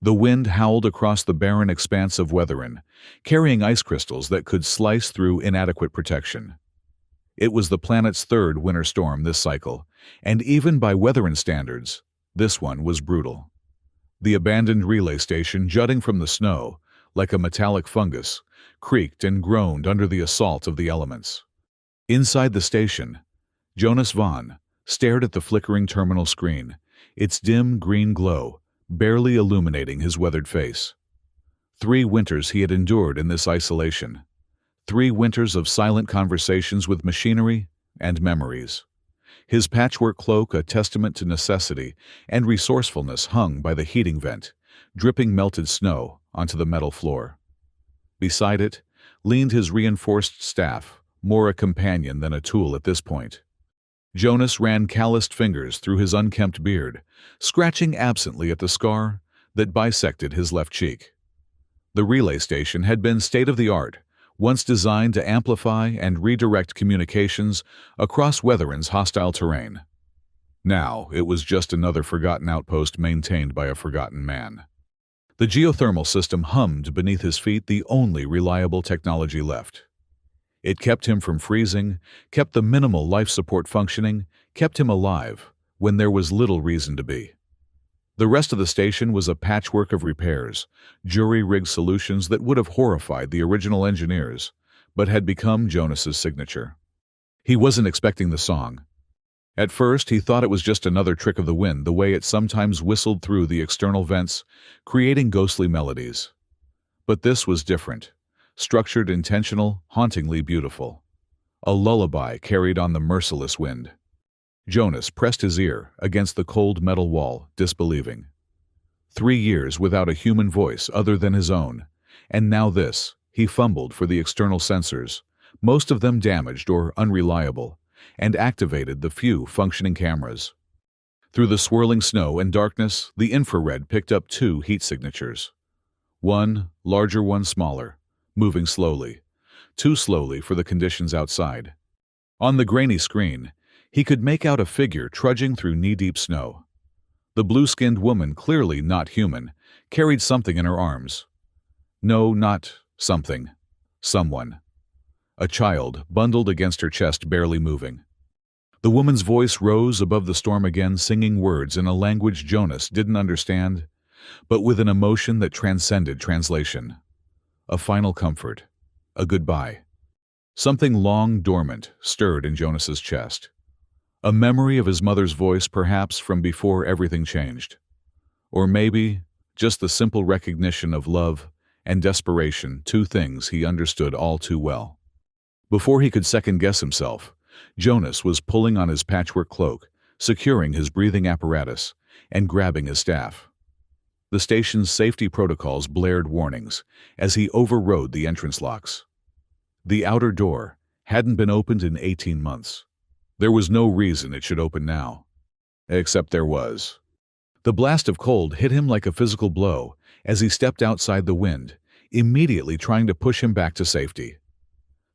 The wind howled across the barren expanse of Weatherin, carrying ice crystals that could slice through inadequate protection. It was the planet's third winter storm this cycle, and even by Weatherin standards, this one was brutal. The abandoned relay station, jutting from the snow, like a metallic fungus, creaked and groaned under the assault of the elements. Inside the station, Jonas Vaughn stared at the flickering terminal screen, its dim green glow barely illuminating his weathered face. 3 winters he had endured in this isolation. 3 winters of silent conversations with machinery and memories. His patchwork cloak a testament to necessity and resourcefulness hung by the heating vent, dripping melted snow onto the metal floor. Beside it leaned his reinforced staff, more a companion than a tool at this point. Jonas ran calloused fingers through his unkempt beard, scratching absently at the scar that bisected his left cheek. The relay station had been state-of-the-art, once designed to amplify and redirect communications across Weatherin's hostile terrain. Now it was just another forgotten outpost maintained by a forgotten man. The geothermal system hummed beneath his feet, the only reliable technology left. It kept him from freezing, kept the minimal life support functioning, kept him alive when there was little reason to be. The rest of the station was a patchwork of repairs, jury-rigged solutions that would have horrified the original engineers, but had become Jonas's signature. He wasn't expecting the song. At first, he thought it was just another trick of the wind, the way it sometimes whistled through the external vents, creating ghostly melodies. But this was different. Structured, intentional, hauntingly beautiful. A lullaby carried on the merciless wind. Jonas pressed his ear against the cold metal wall, disbelieving. 3 years without a human voice other than his own, and now this. He fumbled for the external sensors, most of them damaged or unreliable, and activated the few functioning cameras. Through the swirling snow and darkness, the infrared picked up 2 heat signatures. One larger, one smaller, moving slowly, too slowly for the conditions outside. On the grainy screen, he could make out a figure trudging through knee-deep snow. The blue-skinned woman, clearly not human, carried something in her arms. No, not something. Someone. A child, bundled against her chest, barely moving. The woman's voice rose above the storm again, singing words in a language Jonas didn't understand, but with an emotion that transcended translation. A final comfort. A goodbye. Something long dormant stirred in Jonas's chest. A memory of his mother's voice, perhaps from before everything changed. Or maybe just the simple recognition of love and desperation, 2 things he understood all too well. Before he could second-guess himself, Jonas was pulling on his patchwork cloak, securing his breathing apparatus, and grabbing his staff. The station's safety protocols blared warnings as he overrode the entrance locks. The outer door hadn't been opened in 18 months. There was no reason it should open now. Except there was. The blast of cold hit him like a physical blow as he stepped outside the wind, immediately trying to push him back to safety.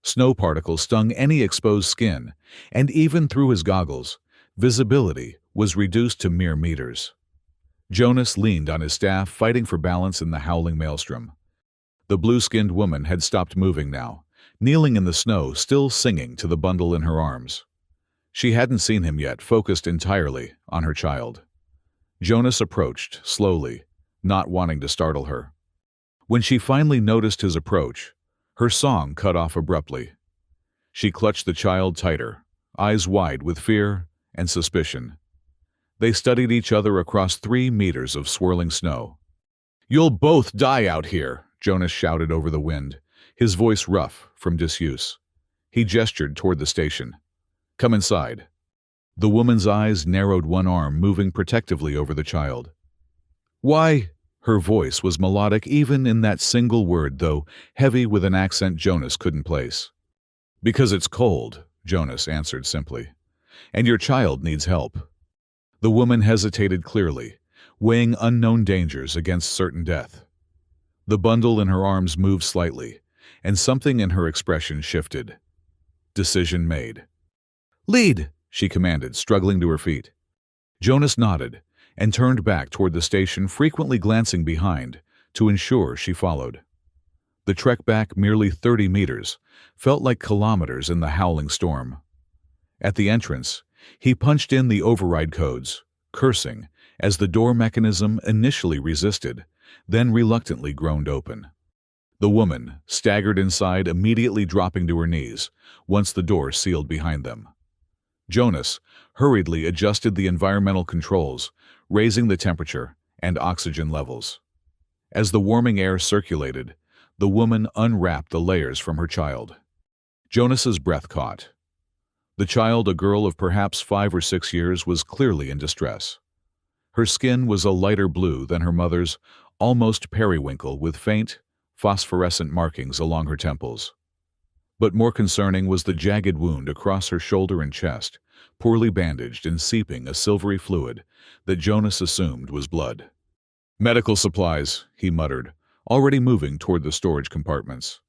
Snow particles stung any exposed skin, and even through his goggles, visibility was reduced to mere meters. Jonas leaned on his staff, fighting for balance in the howling maelstrom. The blue-skinned woman had stopped moving now, kneeling in the snow, still singing to the bundle in her arms. She hadn't seen him yet, focused entirely on her child. Jonas approached, slowly, not wanting to startle her. When she finally noticed his approach, her song cut off abruptly. She clutched the child tighter, eyes wide with fear and suspicion. They studied each other across 3 meters of swirling snow. "You'll both die out here," Jonas shouted over the wind, his voice rough from disuse. He gestured toward the station. "Come inside." The woman's eyes narrowed, one arm moving protectively over the child. "Why?" Her voice was melodic even in that single word, though heavy with an accent Jonas couldn't place. "Because it's cold," Jonas answered simply. "And your child needs help." The woman hesitated clearly, weighing unknown dangers against certain death. The bundle in her arms moved slightly, and something in her expression shifted. Decision made. "Lead," she commanded, struggling to her feet. Jonas nodded, and turned back toward the station, frequently glancing behind to ensure she followed. The trek back, merely 30 meters, felt like kilometers in the howling storm. At the entrance, he punched in the override codes, cursing as the door mechanism initially resisted, then reluctantly groaned open. The woman staggered inside, immediately dropping to her knees once the door sealed behind them. Jonas hurriedly adjusted the environmental controls, raising the temperature and oxygen levels. As the warming air circulated, the woman unwrapped the layers from her child. Jonas's breath caught. The child, a girl of perhaps 5 or 6 years, was clearly in distress. Her skin was a lighter blue than her mother's, almost periwinkle, with faint, phosphorescent markings along her temples. But more concerning was the jagged wound across her shoulder and chest, poorly bandaged and seeping a silvery fluid that Jonas assumed was blood. "Medical supplies," he muttered, already moving toward the storage compartments.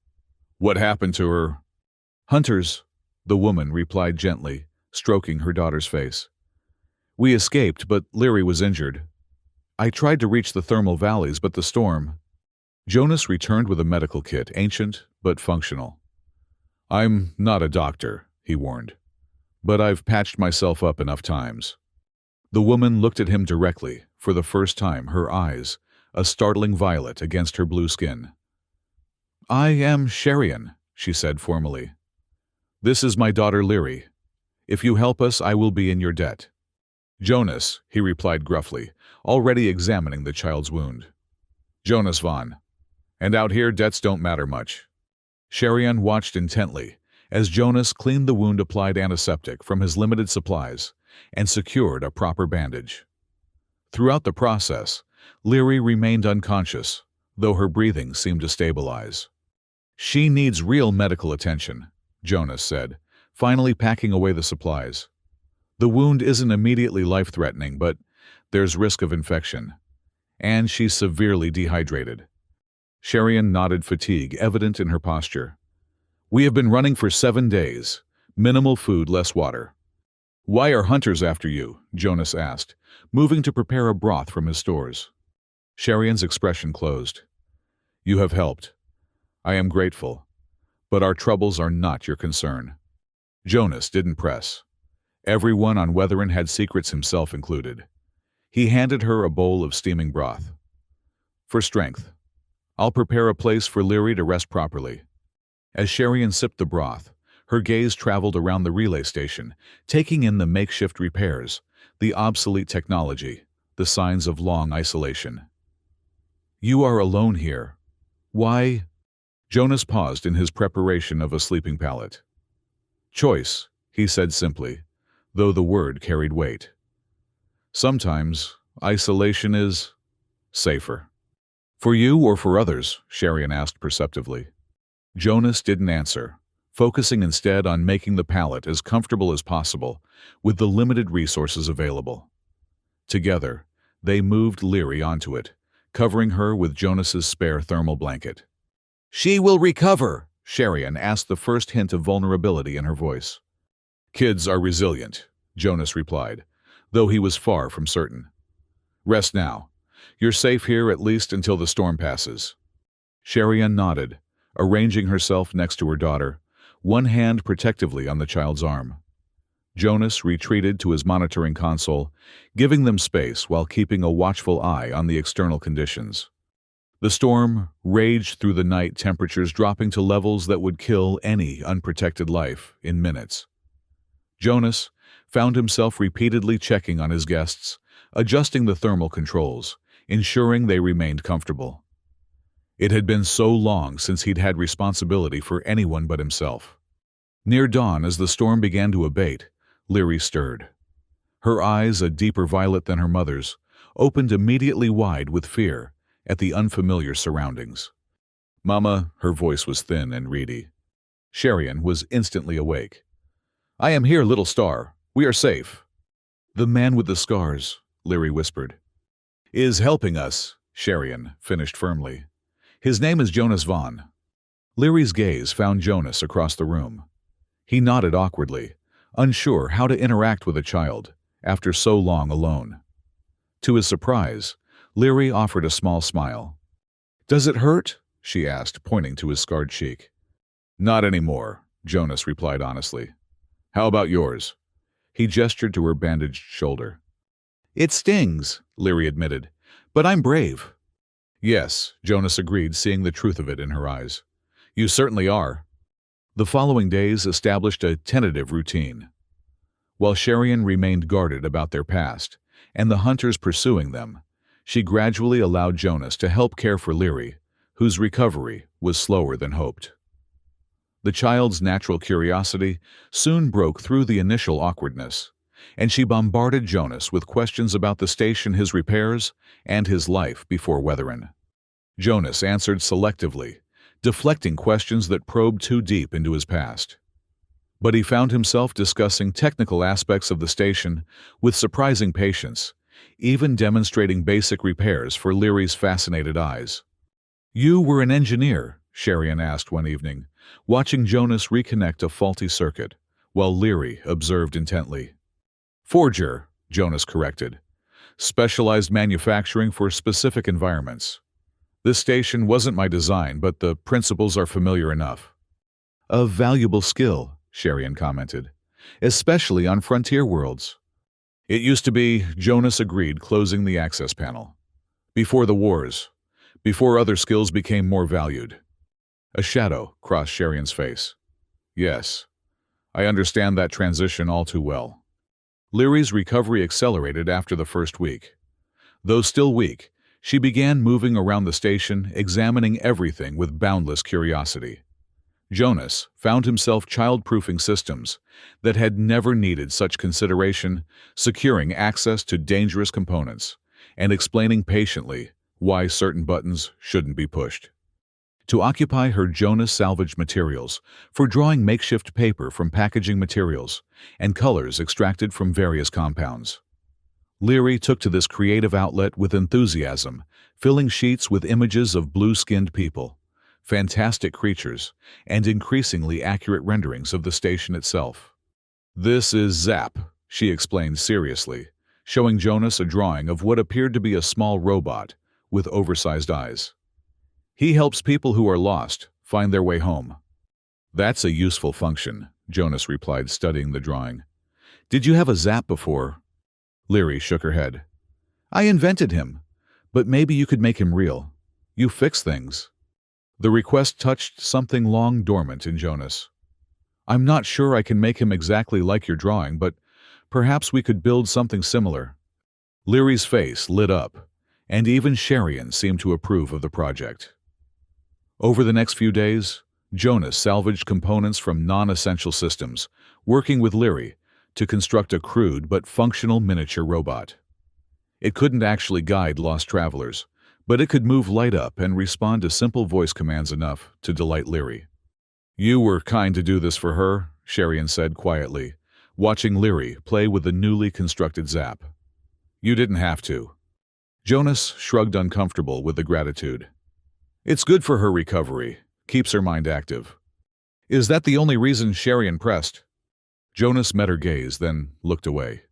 "What happened to her?" "Hunters," the woman replied gently, stroking her daughter's face. "We escaped, but Leary was injured. I tried to reach the thermal valleys, but the storm—" Jonas returned with a medical kit, ancient but functional. "I'm not a doctor," he warned, "but I've patched myself up enough times." The woman looked at him directly, for the first time, her eyes a startling violet against her blue skin. "I am Sherian," she said formally. "This is my daughter Leary. If you help us, I will be in your debt." "Jonas," he replied gruffly, already examining the child's wound. "Jonas Vaughn. And out here, debts don't matter much." Sherian watched intently as Jonas cleaned the wound, applied antiseptic from his limited supplies, and secured a proper bandage. Throughout the process, Leary remained unconscious, though her breathing seemed to stabilize. "She needs real medical attention," Jonas said, finally packing away the supplies. "The wound isn't immediately life-threatening, but there's risk of infection. And she's severely dehydrated." Sherian nodded, fatigue evident in her posture. "We have been running for 7 days. Minimal food, less water." "Why are hunters after you?" Jonas asked, moving to prepare a broth from his stores. Sherian's expression closed. "You have helped. I am grateful. But our troubles are not your concern." Jonas didn't press. Everyone on Weatherin had secrets, himself included. He handed her a bowl of steaming broth. "For strength. I'll prepare a place for Leary to rest properly." As Sherian sipped the broth, her gaze traveled around the relay station, taking in the makeshift repairs, the obsolete technology, the signs of long isolation. "You are alone here. Why?" Jonas paused in his preparation of a sleeping pallet. "Choice," he said simply, though the word carried weight. "Sometimes isolation is safer." "For you or for others?" Sherian asked perceptively. Jonas didn't answer, focusing instead on making the pallet as comfortable as possible with the limited resources available. Together, they moved Leary onto it, covering her with Jonas's spare thermal blanket. "She will recover," Sherian asked, the first hint of vulnerability in her voice. "Kids are resilient," Jonas replied, though he was far from certain. "Rest now. You're safe here at least until the storm passes." Sherian nodded, arranging herself next to her daughter, one hand protectively on the child's arm. Jonas retreated to his monitoring console, giving them space while keeping a watchful eye on the external conditions. The storm raged through the night, temperatures dropping to levels that would kill any unprotected life in minutes. Jonas found himself repeatedly checking on his guests, adjusting the thermal controls, ensuring they remained comfortable. It had been so long since he'd had responsibility for anyone but himself. Near dawn, as the storm began to abate, Leary stirred. Her eyes, a deeper violet than her mother's, opened immediately wide with fear at the unfamiliar surroundings. "Mama," her voice was thin and reedy. Sherian was instantly awake. "I am here, little star. We are safe." "The man with the scars," Leary whispered, "is helping us," Sherian finished firmly. "His name is Jonas Vaughn." Leary's gaze found Jonas across the room. He nodded awkwardly, unsure how to interact with a child after so long alone. To his surprise, Leary offered a small smile. "Does it hurt?" she asked, pointing to his scarred cheek. "Not anymore," Jonas replied honestly. "How about yours?" He gestured to her bandaged shoulder. "It stings," Leary admitted, "but I'm brave." "Yes," Jonas agreed, seeing the truth of it in her eyes. "You certainly are." The following days established a tentative routine. While Sherian remained guarded about their past, and the hunters pursuing them, she gradually allowed Jonas to help care for Leary, whose recovery was slower than hoped. The child's natural curiosity soon broke through the initial awkwardness, and she bombarded Jonas with questions about the station, his repairs, and his life before Weatherin. Jonas answered selectively, deflecting questions that probed too deep into his past. But he found himself discussing technical aspects of the station with surprising patience, even demonstrating basic repairs for Leary's fascinated eyes. "You were an engineer?" Sherian asked one evening, watching Jonas reconnect a faulty circuit, while Leary observed intently. "Forger," Jonas corrected. "Specialized manufacturing for specific environments. This station wasn't my design, but the principles are familiar enough." "A valuable skill," Sherian commented, "especially on frontier worlds." "It used to be," Jonas agreed, closing the access panel. "Before the wars. Before other skills became more valued." A shadow crossed Sherian's face. "Yes, I understand that transition all too well." Leary's recovery accelerated after the first week. Though still weak, she began moving around the station, examining everything with boundless curiosity. Jonas found himself child-proofing systems that had never needed such consideration, securing access to dangerous components, and explaining patiently why certain buttons shouldn't be pushed. To occupy her, Jonas salvaged materials for drawing makeshift paper from packaging materials and colors extracted from various compounds. Leary took to this creative outlet with enthusiasm, filling sheets with images of blue-skinned people, fantastic creatures, and increasingly accurate renderings of the station itself. "This is Zap," she explained seriously, showing Jonas a drawing of what appeared to be a small robot with oversized eyes. "He helps people who are lost find their way home." "That's a useful function," Jonas replied, studying the drawing. "Did you have a Zap before?" Leary shook her head. "I invented him, but maybe you could make him real. You fix things." The request touched something long dormant in Jonas. "I'm not sure I can make him exactly like your drawing, but perhaps we could build something similar." Leary's face lit up, and even Sherian seemed to approve of the project. Over the next few days, Jonas salvaged components from non-essential systems, working with Leary to construct a crude but functional miniature robot. It couldn't actually guide lost travelers, but it could move light up and respond to simple voice commands enough to delight Leary. "You were kind to do this for her," Sherian said quietly, watching Leary play with the newly constructed Zap. "You didn't have to." Jonas shrugged, uncomfortable with the gratitude. "It's good for her recovery, keeps her mind active." "Is that the only reason?" Sherian pressed. Jonas met her gaze, then looked away.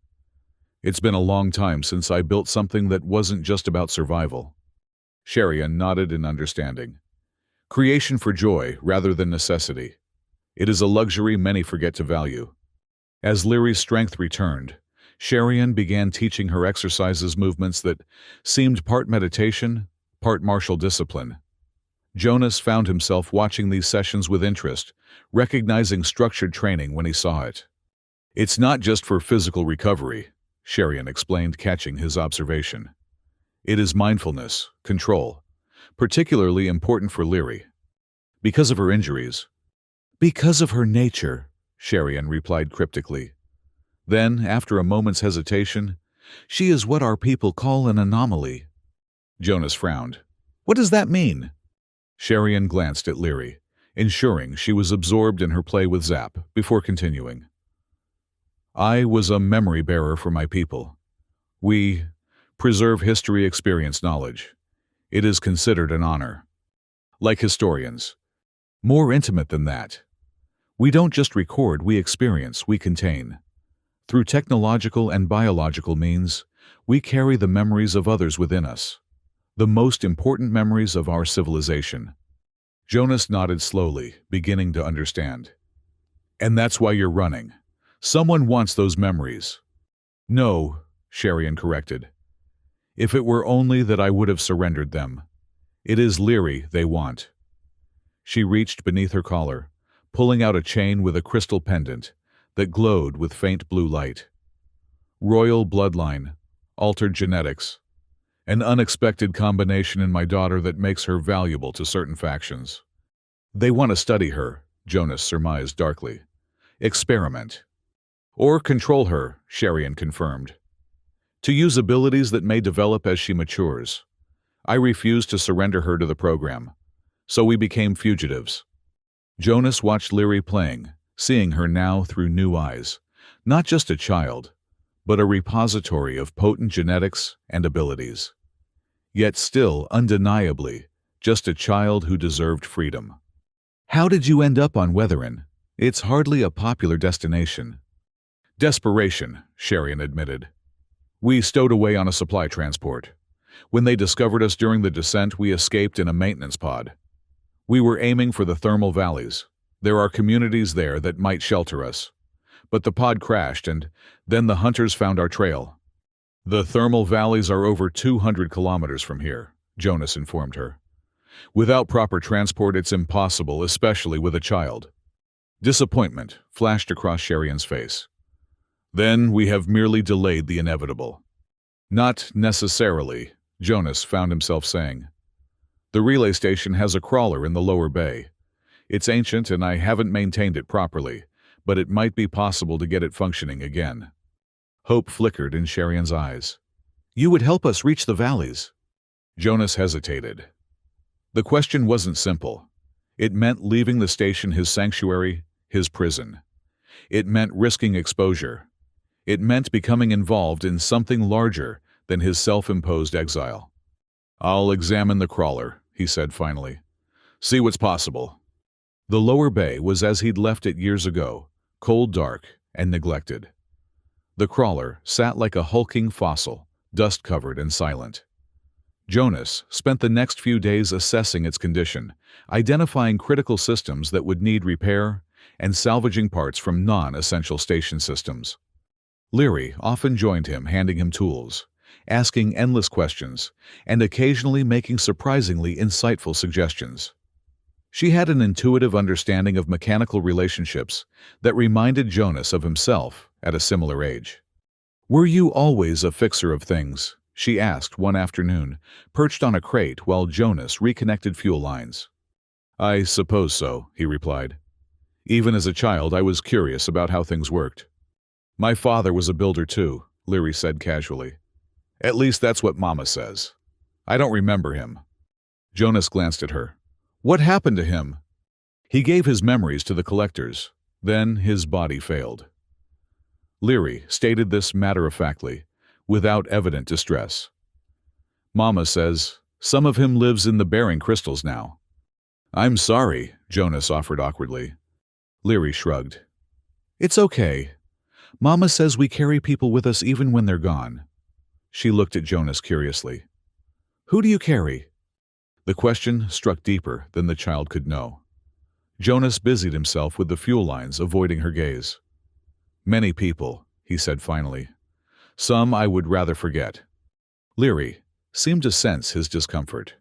"It's been a long time since I built something that wasn't just about survival." Sherian nodded in understanding. "Creation for joy rather than necessity. It is a luxury many forget to value." As Leary's strength returned, Sherian began teaching her exercises, movements that seemed part meditation, part martial discipline. Jonas found himself watching these sessions with interest, recognizing structured training when he saw it. "It's not just for physical recovery," Sherian explained, catching his observation. "It is mindfulness, control, particularly important for Leary. Because of her injuries." "Because of her nature," Sherian replied cryptically. Then, after a moment's hesitation, "She is what our people call an anomaly." Jonas frowned. "What does that mean?" Sherian glanced at Leary, ensuring she was absorbed in her play with Zap, before continuing. "I was a memory bearer for my people. We preserve history, experience, knowledge. It is considered an honor. Like historians. More intimate than that. We don't just record, we experience, we contain. Through technological and biological means, We carry the memories of others within us, the most important memories of our civilization. Jonas nodded slowly, beginning to understand. And that's why you're running. Someone wants those memories. No, Sherian corrected. If it were only that I would have surrendered them. It is Leary they want. She reached beneath her collar, pulling out a chain with a crystal pendant that glowed with faint blue light. Royal bloodline, altered genetics, an unexpected combination in my daughter that makes her valuable to certain factions. They want to study her, Jonas surmised darkly. Experiment. Or control her, Sherian confirmed. To use abilities that may develop as she matures. I refused to surrender her to the program, so we became fugitives. Jonas watched Leary playing, seeing her now through new eyes. Not just a child, but a repository of potent genetics and abilities. Yet still, undeniably, just a child who deserved freedom. How did you end up on Weatherin? It's hardly a popular destination. Desperation, Sherian admitted. We stowed away on a supply transport. When they discovered us during the descent, we escaped in a maintenance pod. We were aiming for the thermal valleys. There are communities there that might shelter us. But the pod crashed, and then the hunters found our trail. The thermal valleys are over 200 kilometers from here, Jonas informed her. Without proper transport, it's impossible, especially with a child. Disappointment flashed across Sherian's face. Then we have merely delayed the inevitable. Not necessarily, Jonas found himself saying. The relay station has a crawler in the lower bay. It's ancient and I haven't maintained it properly, but it might be possible to get it functioning again. Hope flickered in Sherian's eyes. You would help us reach the valleys. Jonas hesitated. The question wasn't simple. It meant leaving the station his sanctuary, his prison. It meant risking exposure. It meant becoming involved in something larger than his self-imposed exile. I'll examine the crawler, he said finally. See what's possible. The lower bay was as he'd left it years ago, cold, dark, and neglected. The crawler sat like a hulking fossil, dust-covered and silent. Jonas spent the next few days assessing its condition, identifying critical systems that would need repair, and salvaging parts from non-essential station systems. Leary often joined him, handing him tools, asking endless questions, and occasionally making surprisingly insightful suggestions. She had an intuitive understanding of mechanical relationships that reminded Jonas of himself at a similar age. Were you always a fixer of things? She asked one afternoon, perched on a crate while Jonas reconnected fuel lines. I suppose so, he replied. Even as a child, I was curious about how things worked. My father was a builder too, Leary said casually. At least that's what Mama says. I don't remember him. Jonas glanced at her. What happened to him? He gave his memories to the collectors. Then his body failed. Leary stated this matter-of-factly, without evident distress. Mama says, some of him lives in the bearing crystals now. I'm sorry, Jonas offered awkwardly. Leary shrugged. It's okay. Mama says we carry people with us even when they're gone. She looked at Jonas curiously. Who do you carry? The question struck deeper than the child could know. Jonas busied himself with the fuel lines, avoiding her gaze. Many people, he said finally. Some I would rather forget. Leary seemed to sense his discomfort.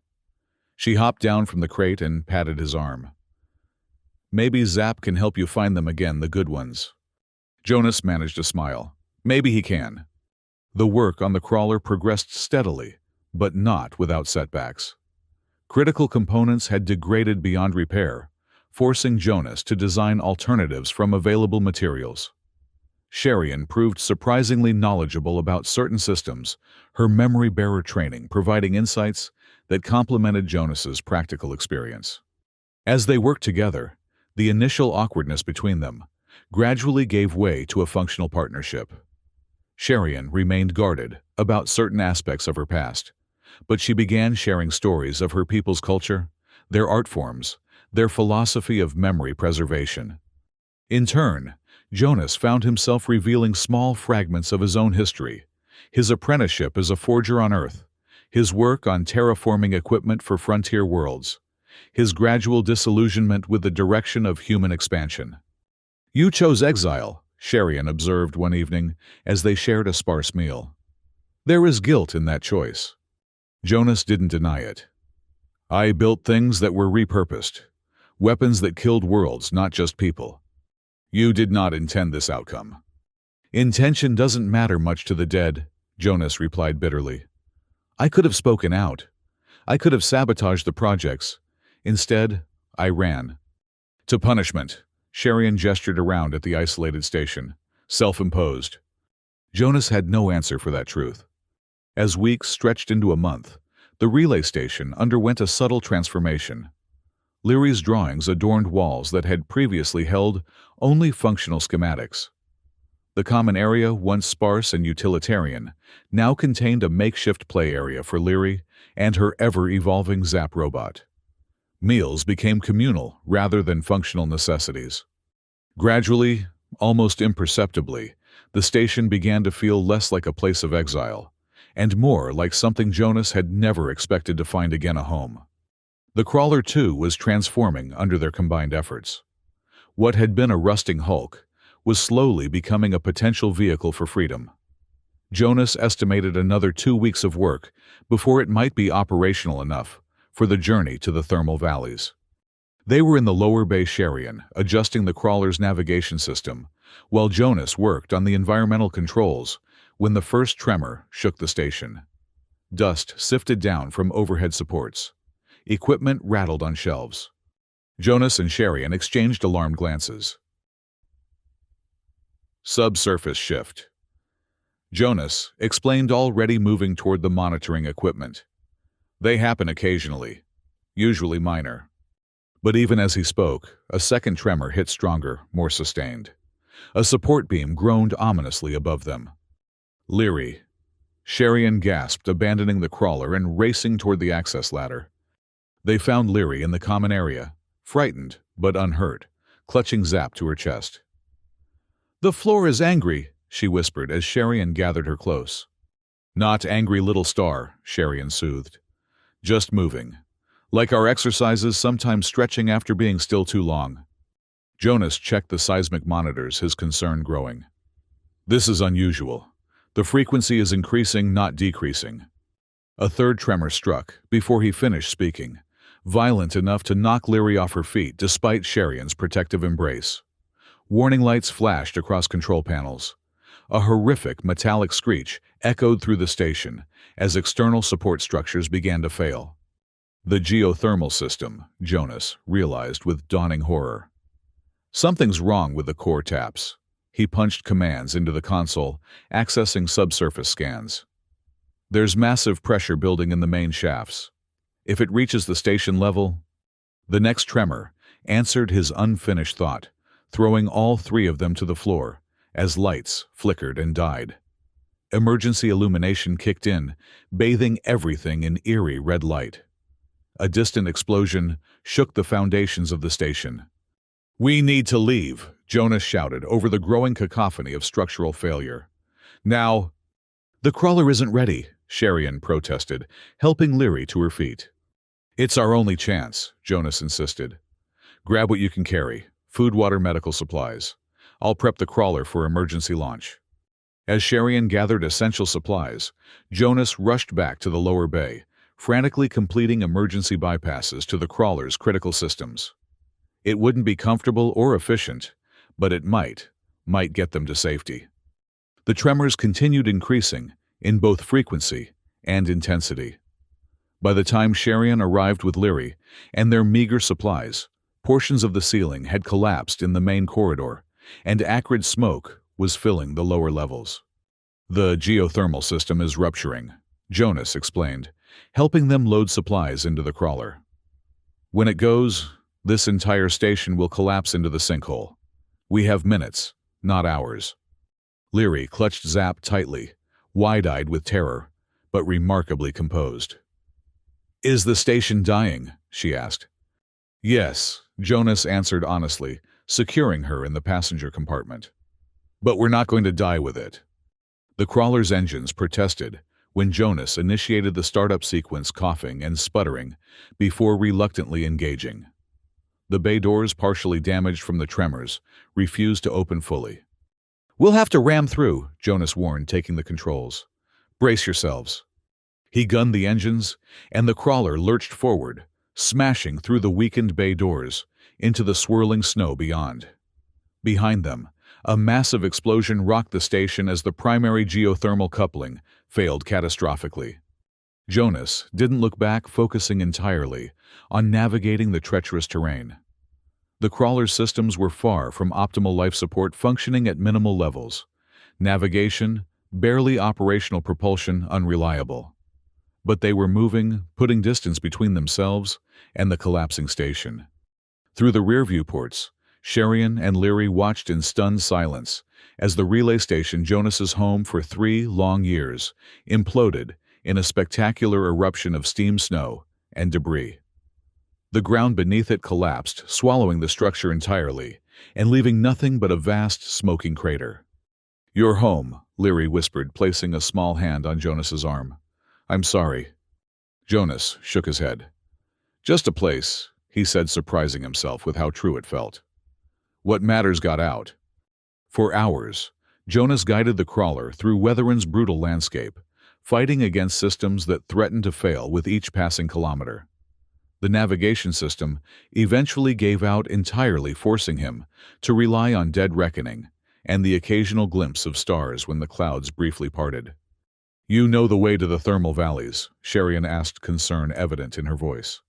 She hopped down from the crate and patted his arm. Maybe Zap can help you find them again, the good ones. Jonas managed a smile. Maybe he can. The work on the crawler progressed steadily, but not without setbacks. Critical components had degraded beyond repair, forcing Jonas to design alternatives from available materials. Sherian proved surprisingly knowledgeable about certain systems, her memory-bearer training providing insights that complemented Jonas's practical experience. As they worked together, the initial awkwardness between them gradually gave way to a functional partnership. Sherian remained guarded about certain aspects of her past, but she began sharing stories of her people's culture, their art forms, their philosophy of memory preservation. In turn, Jonas found himself revealing small fragments of his own history, his apprenticeship as a forger on Earth, his work on terraforming equipment for frontier worlds, his gradual disillusionment with the direction of human expansion. "You chose exile," Sherian observed one evening as they shared a sparse meal. "There is guilt in that choice." Jonas didn't deny it. "I built things that were repurposed, weapons that killed worlds, not just people. You did not intend this outcome." "Intention doesn't matter much to the dead," Jonas replied bitterly. "I could have spoken out. I could have sabotaged the projects. Instead, I ran." "To punishment," Sherian gestured around at the isolated station. "Self-imposed." Jonas had no answer for that truth. As weeks stretched into a month, the relay station underwent a subtle transformation. Leary's drawings adorned walls that had previously held only functional schematics. The common area, once sparse and utilitarian, now contained a makeshift play area for Leary and her ever-evolving Zap robot. Meals became communal rather than functional necessities. Gradually, almost imperceptibly, the station began to feel less like a place of exile, and more like something Jonas had never expected to find again a home. The crawler, too, was transforming under their combined efforts. What had been a rusting hulk was slowly becoming a potential vehicle for freedom. Jonas estimated another 2 weeks of work before it might be operational enough for the journey to the thermal valleys. They were in the lower bay Sherian, adjusting the crawler's navigation system, while Jonas worked on the environmental controls when the first tremor shook the station. Dust sifted down from overhead supports. Equipment rattled on shelves. Jonas and Sherian exchanged alarmed glances. Subsurface shift. Jonas explained, already moving toward the monitoring equipment. "They happen occasionally, usually minor." But even as he spoke, a second tremor hit stronger, more sustained. A support beam groaned ominously above them. "Leary." Sherian gasped, abandoning the crawler and racing toward the access ladder. They found Leary in the common area, frightened but unhurt, clutching Zap to her chest. "The floor is angry," she whispered as Sherian gathered her close. "Not angry, little star," Sherian soothed. "Just moving. Like our exercises, sometimes stretching after being still too long." Jonas checked the seismic monitors, his concern growing. "This is unusual. The frequency is increasing, not decreasing." A third tremor struck before he finished speaking, violent enough to knock Leary off her feet despite Sherian's protective embrace. Warning lights flashed across control panels. A horrific metallic screech echoed through the station as external support structures began to fail. The geothermal system, Jonas realized with dawning horror. Something's wrong with the core taps. He punched commands into the console, accessing subsurface scans. "There's massive pressure building in the main shafts. If it reaches the station level..." The next tremor answered his unfinished thought, throwing all three of them to the floor as lights flickered and died. Emergency illumination kicked in, bathing everything in eerie red light. A distant explosion shook the foundations of the station. "We need to leave," Jonas shouted over the growing cacophony of structural failure. "Now..." "The crawler isn't ready," Sherian protested, helping Leary to her feet. "It's our only chance," Jonas insisted. "Grab what you can carry. Food, water, medical supplies. I'll prep the crawler for emergency launch." As Sherian gathered essential supplies, Jonas rushed back to the lower bay, frantically completing emergency bypasses to the crawler's critical systems. It wouldn't be comfortable or efficient, but it might get them to safety. The tremors continued increasing in both frequency and intensity. By the time Sherian arrived with Leary and their meager supplies, portions of the ceiling had collapsed in the main corridor, and acrid smoke was filling the lower levels. "The geothermal system is rupturing," Jonas explained, helping them load supplies into the crawler. "When it goes, this entire station will collapse into the sinkhole. We have minutes, not hours." Leary clutched Zap tightly, wide-eyed with terror, but remarkably composed. "Is the station dying?" she asked. "Yes," Jonas answered honestly, securing her in the passenger compartment. "But we're not going to die with it." The crawler's engines protested when Jonas initiated the startup sequence, coughing and sputtering before reluctantly engaging. The bay doors, partially damaged from the tremors, refused to open fully. "We'll have to ram through," Jonas warned, taking the controls. "Brace yourselves." He gunned the engines, and the crawler lurched forward, smashing through the weakened bay doors into the swirling snow beyond. Behind them, a massive explosion rocked the station as the primary geothermal coupling failed catastrophically. Jonas didn't look back, focusing entirely on navigating the treacherous terrain. The crawler's systems were far from optimal life support, functioning at minimal levels. Navigation, barely operational; propulsion, unreliable. But they were moving, putting distance between themselves and the collapsing station. Through the rear viewports, Sherian and Leary watched in stunned silence as the relay station, Jonas's home for 3 long years, imploded in a spectacular eruption of steam, snow, and debris. The ground beneath it collapsed, swallowing the structure entirely and leaving nothing but a vast, smoking crater. "Your home," Leary whispered, placing a small hand on Jonas's arm. "I'm sorry." Jonas shook his head. "Just a place," he said, surprising himself with how true it felt. What matters got out. For hours, Jonas guided the crawler through Weatherin's brutal landscape, fighting against systems that threatened to fail with each passing kilometer. The navigation system eventually gave out entirely, forcing him to rely on dead reckoning and the occasional glimpse of stars when the clouds briefly parted. "You know the way to the thermal valleys?" Sherian asked, concern evident in her voice.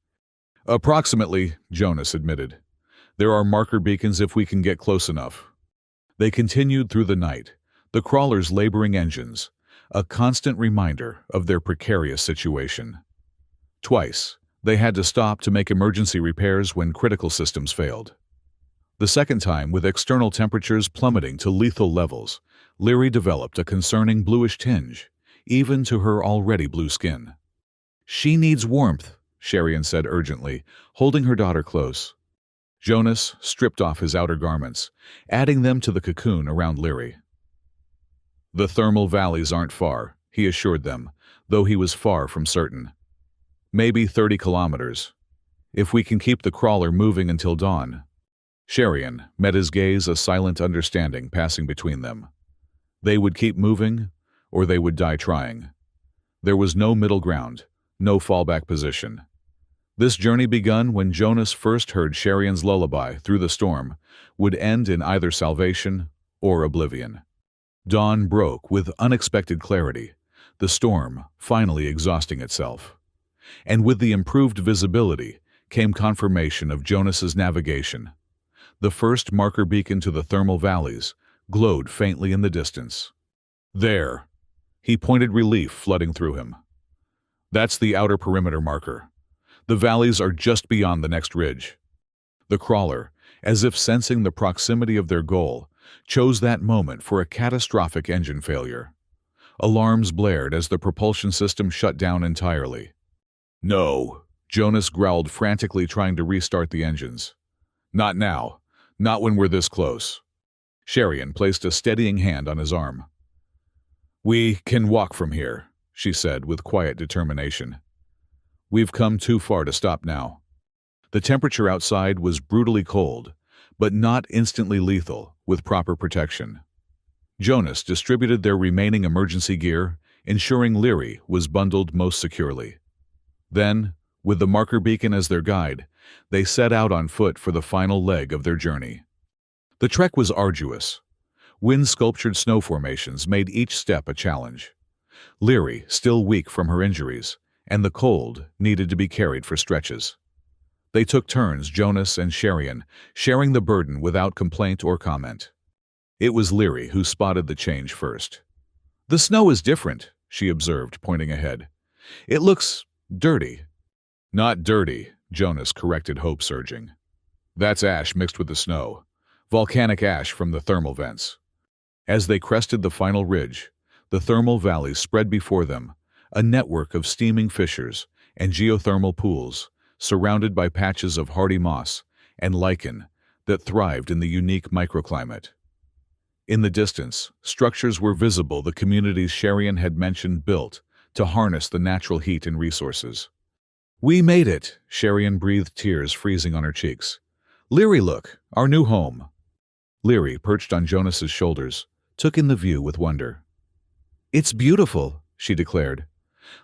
"Approximately," Jonas admitted. "There are marker beacons if we can get close enough." They continued through the night, the crawler's laboring engines, a constant reminder of their precarious situation. Twice, they had to stop to make emergency repairs when critical systems failed. The second time, with external temperatures plummeting to lethal levels, Leary developed a concerning bluish tinge, even to her already blue skin. "She needs warmth," Sherian said urgently, holding her daughter close. Jonas stripped off his outer garments, adding them to the cocoon around Leary. "The thermal valleys aren't far," he assured them, though he was far from certain. "Maybe 30 kilometers. If we can keep the crawler moving until dawn." Sherian met his gaze, a silent understanding passing between them. They would keep moving, or they would die trying. There was no middle ground, no fallback position. This journey, begun when Jonas first heard Sherian's lullaby through the storm, would end in either salvation or oblivion. Dawn broke with unexpected clarity, the storm finally exhausting itself. And with the improved visibility came confirmation of Jonas's navigation. The first marker beacon to the thermal valleys glowed faintly in the distance. "There!" He pointed, relief flooding through him. "That's the outer perimeter marker. The valleys are just beyond the next ridge." The crawler, as if sensing the proximity of their goal, chose that moment for a catastrophic engine failure. Alarms blared as the propulsion system shut down entirely. "No," Jonas growled, frantically trying to restart the engines. "Not now. Not when we're this close." Sherian placed a steadying hand on his arm. "We can walk from here," she said with quiet determination. "We've come too far to stop now." The temperature outside was brutally cold, but not instantly lethal, with proper protection. Jonas distributed their remaining emergency gear, ensuring Leary was bundled most securely. Then, with the marker beacon as their guide, they set out on foot for the final leg of their journey. The trek was arduous. Wind-sculptured snow formations made each step a challenge. Leary, still weak from her injuries, and the cold, needed to be carried for stretches. They took turns, Jonas and Sherian, sharing the burden without complaint or comment. It was Leary who spotted the change first. "The snow is different," she observed, pointing ahead. "It looks dirty." "Not dirty," Jonas corrected, hope surging. "That's ash mixed with the snow. Volcanic ash from the thermal vents." As they crested the final ridge, the thermal valleys spread before them, a network of steaming fissures and geothermal pools, surrounded by patches of hardy moss and lichen that thrived in the unique microclimate. In the distance, structures were visible the communities Sherian had mentioned built to harness the natural heat and resources. "We made it!" Sherian breathed, tears freezing on her cheeks. "Leary, look, our new home." Leary, perched on Jonas's shoulders, took in the view with wonder. "It's beautiful," she declared.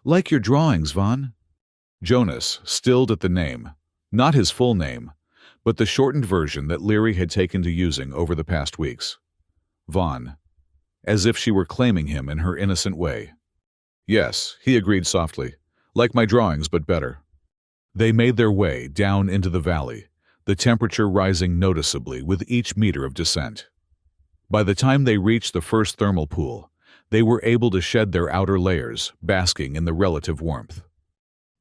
"Like your drawings, Vaughn." Jonas stilled at the name, not his full name, but the shortened version that Leary had taken to using over the past weeks. Vaughn, as if she were claiming him in her innocent way. "Yes," he agreed softly, "like my drawings, but better." They made their way down into the valley, the temperature rising noticeably with each meter of descent. By the time they reached the first thermal pool, they were able to shed their outer layers, basking in the relative warmth.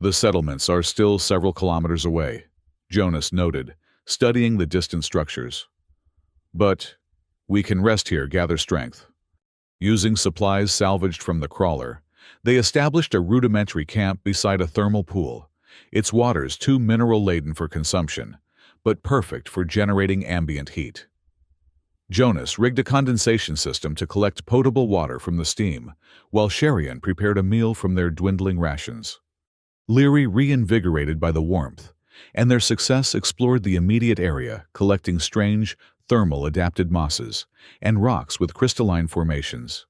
"The settlements are still several kilometers away," Jonas noted, studying the distant structures. "But we can rest here, gather strength." Using supplies salvaged from the crawler, they established a rudimentary camp beside a thermal pool, its waters too mineral-laden for consumption, but perfect for generating ambient heat. Jonas rigged a condensation system to collect potable water from the steam, while Sherian prepared a meal from their dwindling rations. Leary, reinvigorated by the warmth, and their success, explored the immediate area, collecting strange, thermal-adapted mosses and rocks with crystalline formations.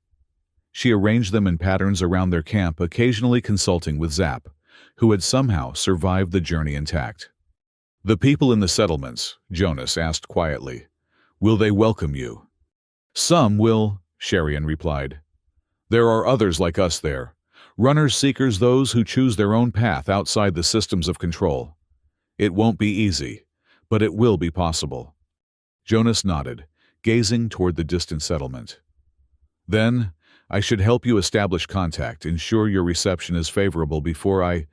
She arranged them in patterns around their camp, occasionally consulting with Zap, who had somehow survived the journey intact. "The people in the settlements," Jonas asked quietly, "will they welcome you?" "Some will," Sherian replied. "There are others like us there, runners-seekers, those who choose their own path outside the systems of control. It won't be easy, but it will be possible." Jonas nodded, gazing toward the distant settlement. "Then, I should help you establish contact, ensure your reception is favorable before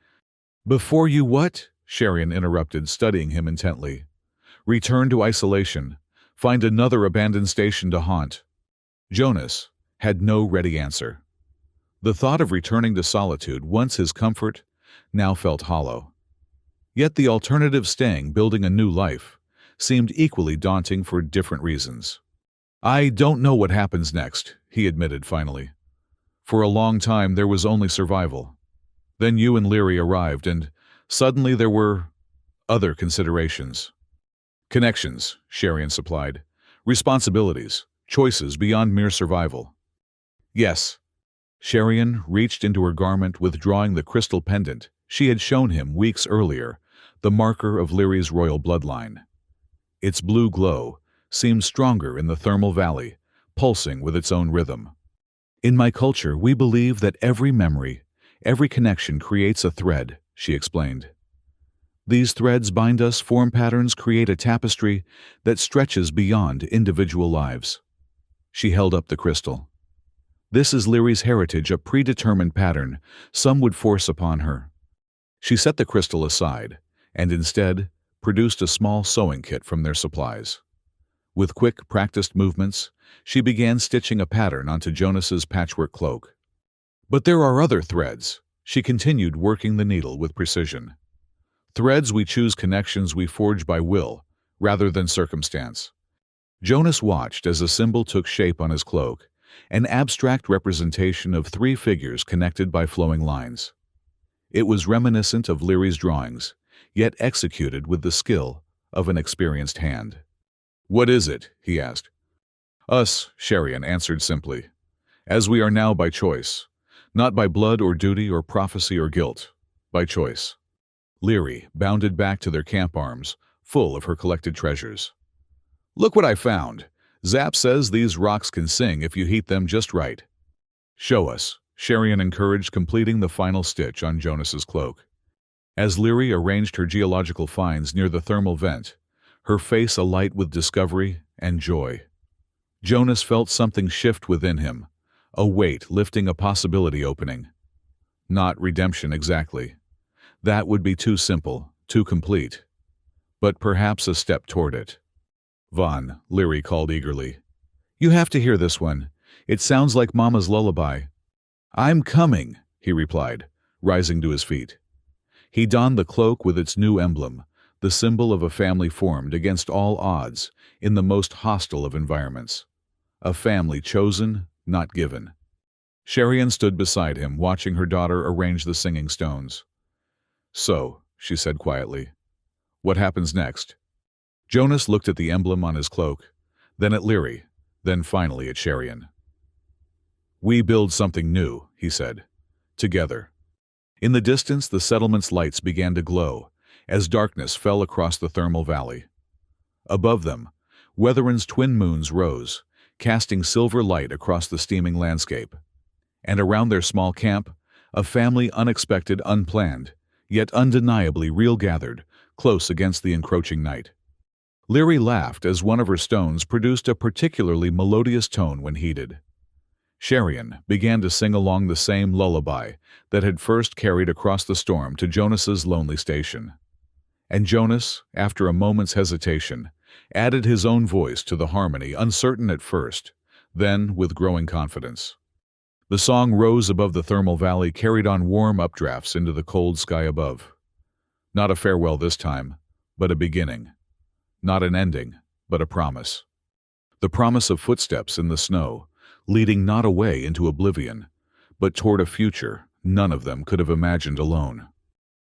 "Before you what?" Sherian interrupted, studying him intently. "Return to isolation. Find another abandoned station to haunt." Jonas had no ready answer. The thought of returning to solitude, once his comfort, now felt hollow. Yet the alternative, staying, building a new life, seemed equally daunting for different reasons. "I don't know what happens next," he admitted finally. "For a long time there was only survival. Then you and Leary arrived, and suddenly there were other considerations. Connections," Sherian supplied. "Responsibilities, choices beyond mere survival." "Yes." Sherian reached into her garment, withdrawing the crystal pendant she had shown him weeks earlier, the marker of Leary's royal bloodline. Its blue glow seemed stronger in the thermal valley, pulsing with its own rhythm. "In my culture, we believe that every memory, every connection creates a thread," she explained. "These threads bind us, form patterns, create a tapestry that stretches beyond individual lives." She held up the crystal. "This is Leary's heritage, a predetermined pattern some would force upon her." She set the crystal aside, and instead produced a small sewing kit from their supplies. With quick, practiced movements, she began stitching a pattern onto Jonas's patchwork cloak. "But there are other threads," she continued, working the needle with precision. "Threads we choose, connections we forge by will, rather than circumstance." Jonas watched as a symbol took shape on his cloak, an abstract representation of three figures connected by flowing lines. It was reminiscent of Leary's drawings, yet executed with the skill of an experienced hand. "What is it?" he asked. "Us," Sherian answered simply, "as we are now by choice, not by blood or duty or prophecy or guilt, by choice." Leary bounded back to their camp arms, full of her collected treasures. "Look what I found! Zap says these rocks can sing if you heat them just right." "Show us," Sherian encouraged, completing the final stitch on Jonas's cloak. As Leary arranged her geological finds near the thermal vent, her face alight with discovery and joy. Jonas felt something shift within him, a weight lifting, a possibility opening. Not redemption exactly. That would be too simple, too complete. But perhaps a step toward it. "Vaughn," Leary called eagerly. "You have to hear this one. It sounds like Mama's lullaby." "I'm coming," he replied, rising to his feet. He donned the cloak with its new emblem, the symbol of a family formed against all odds in the most hostile of environments. A family chosen, not given. Sherian stood beside him, watching her daughter arrange the singing stones. "So," she said quietly, "what happens next?" Jonas looked at the emblem on his cloak, then at Leary, then finally at Sherian. "We build something new," he said. "Together." In the distance, the settlement's lights began to glow as darkness fell across the thermal valley. Above them, Weatherin's twin moons rose, casting silver light across the steaming landscape. And around their small camp, a family unexpected, unplanned, yet undeniably real gathered, close against the encroaching night. Leary laughed as one of her stones produced a particularly melodious tone when heated. Sherian began to sing along the same lullaby that had first carried across the storm to Jonas's lonely station. And Jonas, after a moment's hesitation, added his own voice to the harmony, uncertain at first, then with growing confidence. The song rose above the thermal valley, carried on warm updrafts into the cold sky above. Not a farewell this time, but a beginning. Not an ending, but a promise. The promise of footsteps in the snow, leading not away into oblivion, but toward a future none of them could have imagined alone.